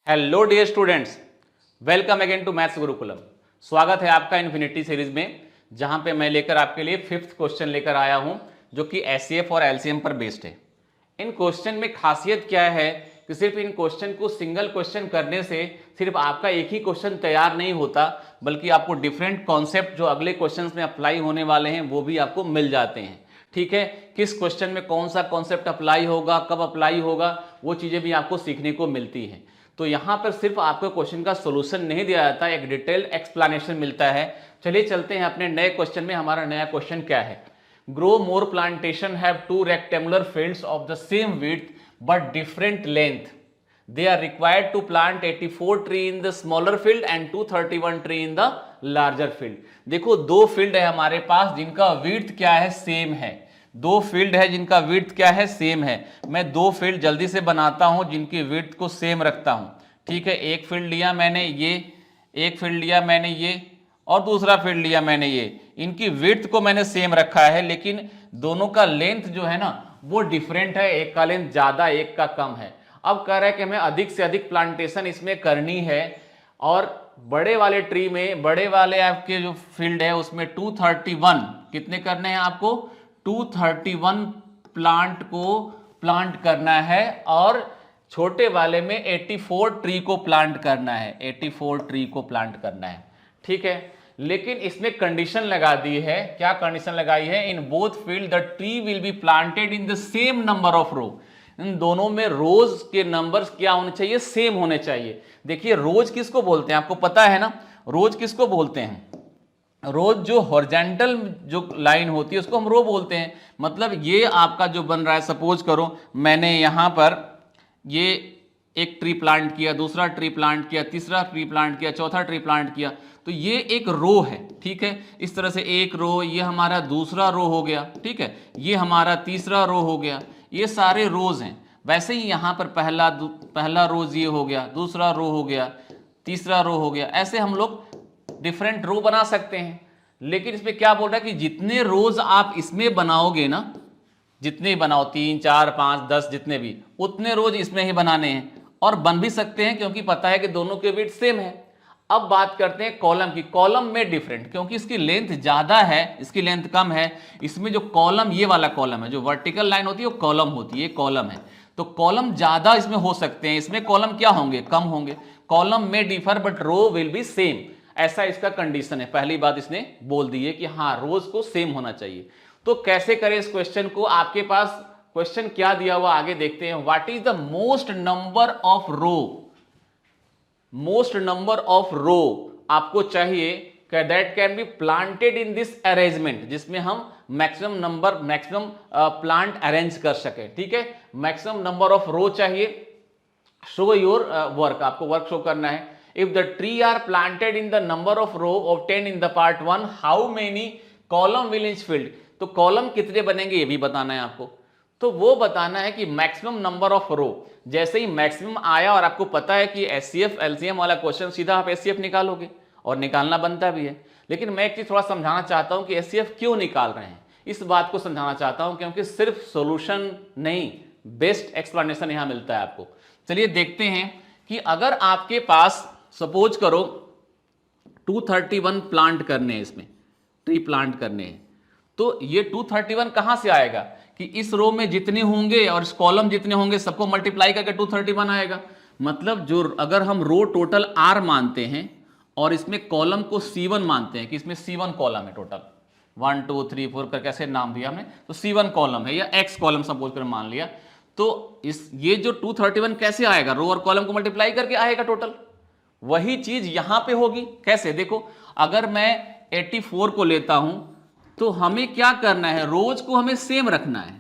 Hello dear students, welcome again to maths Gurukulam. स्वागत है आपका इन्फिनिटी सीरीज में, जहां पे मैं लेकर आपके लिए फिफ्थ क्वेश्चन लेकर आया हूं जो कि एचसीएफ और एलसीएम पर बेस्ड है। इन क्वेश्चन में खासियत क्या है कि सिर्फ इन क्वेश्चन को सिंगल क्वेश्चन करने से सिर्फ आपका एक ही क्वेश्चन तैयार नहीं होता, बल्कि आपको डिफरेंट कॉन्सेप्ट जो अगले क्वेश्चन में अप्लाई होने वाले हैं वो भी आपको मिल जाते हैं। ठीक है, किस क्वेश्चन में कौन सा कॉन्सेप्ट अप्लाई होगा, कब अप्लाई होगा, वो चीजें भी आपको सीखने को मिलती हैं। तो यहां पर सिर्फ आपको क्वेश्चन का सॉल्यूशन नहीं दिया जाता, एक डिटेल्ड एक्सप्लेनेशन मिलता है। चलिए चलते हैं अपने नए क्वेश्चन में। हमारा नया क्वेश्चन क्या है? Grow more plantation have two rectangular fields of the same width but different length. They are required to plant 84 tree in the smaller field and 231 tree in the larger field। देखो, दो field है हमारे पास जिनका width क्या है, same है। दो field है जिनका विड्थ क्या है, सेम है। मैं दो फील्ड जल्दी से बनाता हूं जिनकी विड्थ को सेम रखता हूं। ठीक है, एक फील्ड लिया मैंने ये, एक फील्ड लिया मैंने ये, और दूसरा फील्ड लिया मैंने ये। इनकी विड्थ को मैंने सेम रखा है, लेकिन दोनों का लेंथ जो है ना वो डिफरेंट है। एक का लेंथ ज्यादा, एक का कम है। अब कह रहा है कि हमें अधिक से अधिक प्लांटेशन इसमें करनी है, और बड़े वाले ट्री में, बड़े वाले आपके जो फील्ड है उसमें 231 कितने करने हैं आपको? 231 प्लांट को प्लांट करना है, और छोटे वाले में 84 ट्री को प्लांट करना है। 84 ट्री को प्लांट करना है। ठीक है, लेकिन इसमें कंडीशन लगा दी है। क्या कंडीशन लगाई है? In both field the tree will be planted in the same number of row. इन दोनों में रोज के नंबर्स क्या होने चाहिए? सेम होने चाहिए। देखिए, रोज किसको बोलते हैं आपको पता है ना? रोज किसको बोलते हैं? रोज जो हॉरिजॉन्टल जो लाइन होती है उसको हम रो बोलते हैं। मतलब ये आपका जो बन रहा है, सपोज करो मैंने यहां पर ये एक ट्री प्लांट किया, दूसरा ट्री प्लांट किया, तीसरा ट्री प्लांट किया, चौथा ट्री प्लांट किया, तो ये एक रो है। ठीक है, इस तरह से एक रो, ये हमारा दूसरा रो हो गया। ठीक है, ये हमारा तीसरा रो हो गया। ये सारे रोज हैं। वैसे ही यहां पर पहला रोज ये हो गया, दूसरा रो हो गया, तीसरा रो हो गया। ऐसे हम लोग डिफरेंट रो बना सकते हैं। लेकिन इसमें क्या बोल रहा है कि जितने रोज आप इसमें बनाओगे ना, जितने बनाओ, 3, 4, 5, 10, जितने भी, उतने रोज इसमें ही बनाने हैं। और बन भी सकते हैं क्योंकि पता है कि दोनों के वेट सेम है। अब बात करते हैं कॉलम की। कॉलम में डिफरेंट, क्योंकि इसकी लेंथ ज्यादा है, इसकी लेंथ कम है। इसमें जो कॉलम, ये वाला कॉलम है, जो वर्टिकल लाइन होती है वो कॉलम होती है, ये कॉलम है। तो कॉलम ज्यादा इसमें हो सकते हैं। इसमें कॉलम क्या होंगे? कम होंगे। कॉलम में differ but row will be same. ऐसा इसका कंडीशन है। पहली बात इसने बोल दी है कि हाँ, रोज को सेम होना चाहिए। तो कैसे करें इस क्वेश्चन को? आपके पास क्वेश्चन क्या दिया हुआ आगे देखते हैं। What is the most number of row? Most number of row आपको चाहिए that can be planted in this arrangement, जिसमें हम मैक्सिमम प्लांट अरेंज कर सके। ठीक है, मैक्सिमम नंबर ऑफ रो चाहिए। शो योर वर्क, आपको वर्क शो करना है। If the tree are planted in the number of row obtain in the part 1, how many column will is filled? तो column कितने बनेंगे ये भी बताना है आपको। तो वो बताना है कि मैक्सिमम नंबर ऑफ रो। जैसे ही मैक्सिमम आया और आपको पता है कि एचसीएफ एलसीएम वाला क्वेश्चन, सीधा आप एचसीएफ निकालोगे, और निकालना बनता भी है। लेकिन मैं एक चीज थोड़ा समझाना चाहता हूं कि एचसीएफ क्यों निकाल रहे हैं। इस बात को समझाना चाहता हूं क्योंकि सिर्फ सॉल्यूशन नहीं, बेस्ट एक्सप्लेनेशन यहां मिलता है आपको। चलिए देखते हैं कि अगर आपके पास सपोज करो 231 प्लांट करने हैं, इसमें ट्री प्लांट करने हैं, तो ये 231 कहां से आएगा कि इस रो में जितने होंगे और इस कॉलम जितने होंगे सबको मल्टीप्लाई करके 231 आएगा। मतलब जो, अगर हम रो टोटल R मानते हैं और इसमें कॉलम को C1 मानते हैं कि इसमें C1 कॉलम है, टोटल 1 2 3 4 कर कैसे नाम दिया हमने, तो C1 कॉलम है, या X कॉलम सपोज कर मान लिया। तो ये जो 231 कैसे आएगा? रो और कॉलम को मल्टीप्लाई करके आएगा टोटल। वही चीज यहां पे होगी। कैसे? देखो, अगर मैं 84 को लेता हूं तो हमें क्या करना है? रोज को हमें सेम रखना है।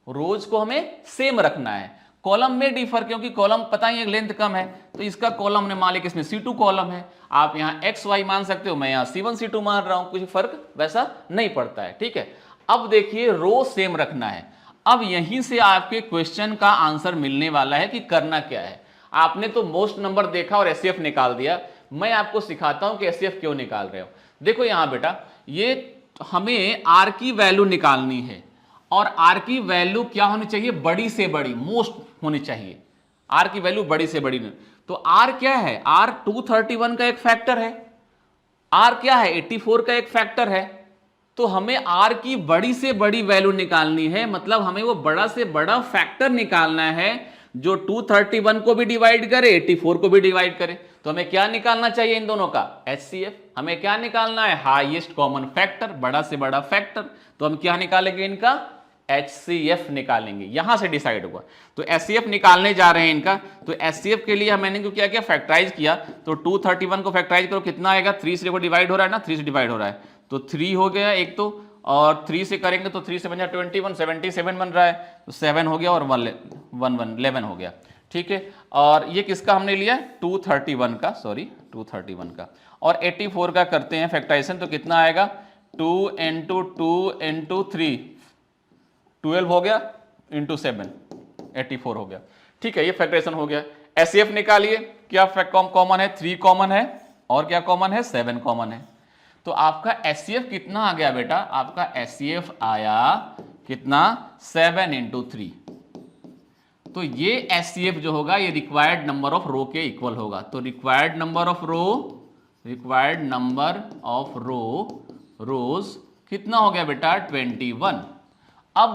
रोज को हमें सेम रखना है। कॉलम में डिफर, क्योंकि कॉलम पता ही है लेंथ कम है, तो इसका कॉलम ने मान लिया कि इसमें C2 कॉलम है। आप यहां XY मान सकते हो, मैं यहां C1 C2 मान रहा हूं, कुछ फर्क वैसा नहीं पड़ता है। ठीक है, अब देखिए रो सेम रखना है। अब यहीं से आपके क्वेश्चन का आंसर मिलने वाला है कि करना क्या है। आपने तो मोस्ट नंबर देखा और एचसीएफ निकाल दिया। मैं आपको सिखाता हूं कि एचसीएफ क्यों निकाल रहे हो। देखो यहां बेटा, ये हमें R की वैल्यू निकालनी है, और R की वैल्यू क्या होनी चाहिए? बड़ी से बड़ी, मोस्ट होनी चाहिए। आर की वैल्यू बड़ी से बड़ी नहीं। तो आर क्या है, आर 231 का एक फैक्टर है, आर क्या है 84 का एक फैक्टर है। तो हमें आर की बड़ी से बड़ी वैल्यू निकालनी है, मतलब हमें वो बड़ा से बड़ा फैक्टर निकालना है जो 231 को भी डिवाइड करे 84 को भी डिवाइड करे। तो हमें क्या निकालना चाहिए इन दोनों का, HCF। हमें क्या निकालना है, हाईएस्ट कॉमन फैक्टर, बड़ा से बड़ा फैक्टर। तो हम क्या निकालेंगे इनका, HCF निकालेंगे, यहां से डिसाइड होगा। तो HCF निकालने जा रहे हैं इनका। तो HCF के लिए मैंने क्या किया, फैक्टराइज किया। तो 231 को फैक्टराइज करो, कितना आएगा, 3 से डिवाइड हो रहा है ना, 3 से डिवाइड हो रहा है, तो 3 हो गया एक तो, और 3 से करेंगे तो 3 से बन जाए 21, 77 बन रहा है, तो 7 हो गया और 11 हो गया, ठीक है। और ये किसका हमने लिया, 231 का, सॉरी 231 का। और 84 का करते हैं फैक्टराइजेशन, तो कितना आएगा, 2 × 2 × 3 12 हो गया, इंटू 7 84 हो गया, ठीक है। ये फैक्टराइजेशन हो गया। HCF निकालिए, क्या कॉमन है, 3 कॉमन है, और क्या कॉमन है, 7 कॉमन है। तो आपका HCF कितना आ गया बेटा, आपका HCF आया कितना, 7 × 3। तो ये HCF जो होगा ये रिक्वायर्ड नंबर ऑफ रो के इक्वल होगा। तो रिक्वायर्ड नंबर ऑफ रोज कितना हो गया बेटा, 21। अब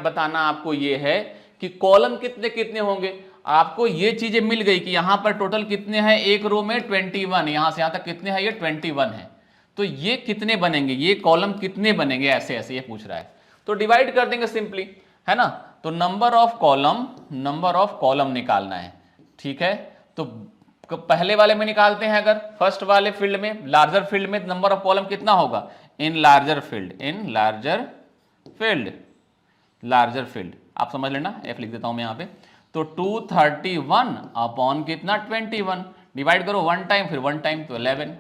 बताना आपको ये है कि कॉलम कितने कितने होंगे। आपको ये चीजें मिल गई कि यहां पर टोटल कितने हैं, एक रो में 21, यहां से यहां तक कितने हैं, ये 21 है। तो ये कितने बनेंगे, ये कॉलम कितने बनेंगे, ऐसे ऐसे ये पूछ रहा है। तो डिवाइड कर देंगे सिंपली, है ना। तो नंबर ऑफ कॉलम निकालना है, ठीक है। तो पहले वाले में निकालते हैं, अगर फर्स्ट वाले फील्ड में, लार्जर फील्ड में नंबर ऑफ कॉलम कितना होगा, इन लार्जर फील्ड, आप समझ लेना, F लिख देता हूं मैं यहां पे। तो 231 अपॉन कितना, 21, डिवाइड करो 1 टाइम, फिर 1 टाइम, तो 11।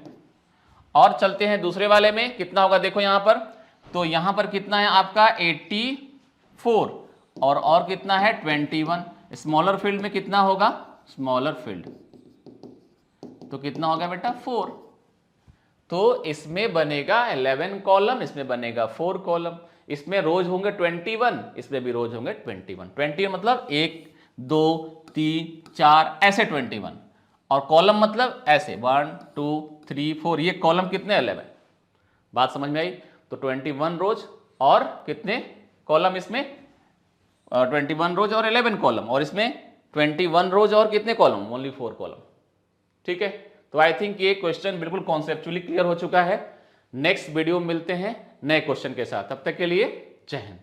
और चलते हैं दूसरे वाले में, कितना होगा देखो यहां पर। तो यहां पर कितना है आपका 84, और कितना है 21। स्मॉलर फील्ड में कितना होगा, स्मॉलर फील्ड, तो कितना होगा बेटा 4। तो इसमें बनेगा 11 कॉलम, इसमें बनेगा 4 कॉलम। इसमें रोज होंगे 21, इसमें भी रोज होंगे 21 मतलब 1 2 3 4 ऐसे 21, और कॉलम मतलब ऐसे 1 2 3 4, ये कॉलम कितने 11। बात समझ में आई। तो 21 रोज और कितने कॉलम, इसमें 21 रोज और 11 कॉलम, और इसमें 21 रोज और कितने कॉलम, ओनली 4 कॉलम, ठीक है। तो आई थिंक ये क्वेश्चन बिल्कुल कॉन्सेप्चुअली क्लियर हो चुका है। नेक्स्ट वीडियो में मिलते हैं नए क्वेश्चन के साथ, तब तक के लिए जय हिंद।